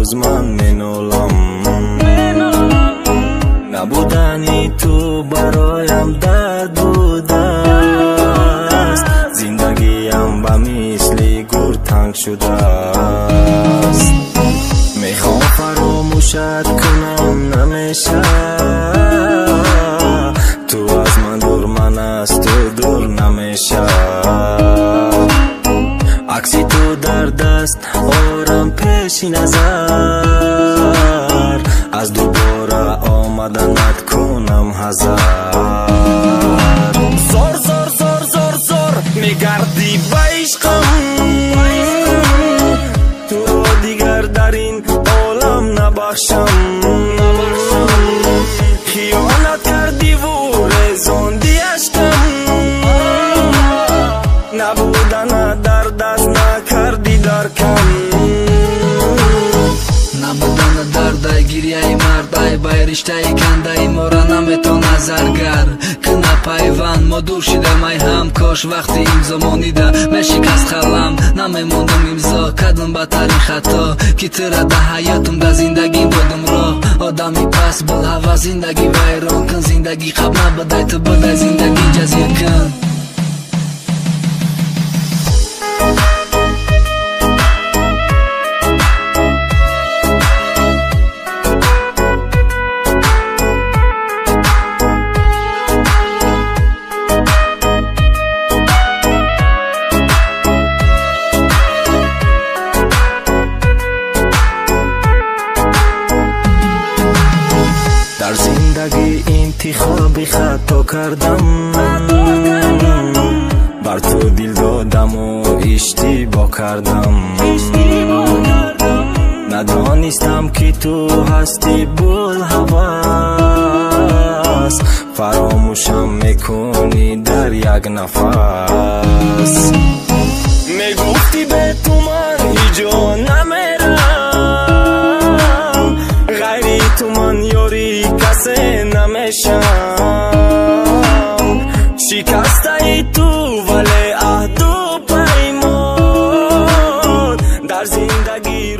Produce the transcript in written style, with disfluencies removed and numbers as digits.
روز من منالم نبودنی تو برایم درد بوده است زندگیم به مثل گور تنگ شده است میخوام فراموشت کنم نمیشه تو از من دور من از تو دور نمیشه عکسی تو در دست آرام پیش نظر از دوباره آمدنت کنم هزار زور زور زور زور زور میگردی به عشقم تو را دیگر در این عالم نبخشم خیانت کردی و رزاندی عشقم نبودن در دست نکردی درکم نبودن درد گیری ای مرد ای بای رشته ای کنده ای ما را نمیتون نظرگر کنه پیوند ما دور شدم ای هم کاش وقتی این زمانیده میشکست خلم نمیماندم امضا کردم به ترین خطا که تره ده حیاتم ده زندگی دادم را آدمی پس بل هوا زندگی ویران کن زندگی قبل نبوده تو بوده زندگی جزیر کن در زندگی انتخابی خطا کردم بر تو دل دادم و اشتباه کردم ندانستم که تو هستی بول هوس فراموشم میکنی در یک نفس میگفتی به تو من هیجا نمیرم غیری تو من یاری کسی نمیشم شکسته ای تو ولی عهد و پیمان در زندگی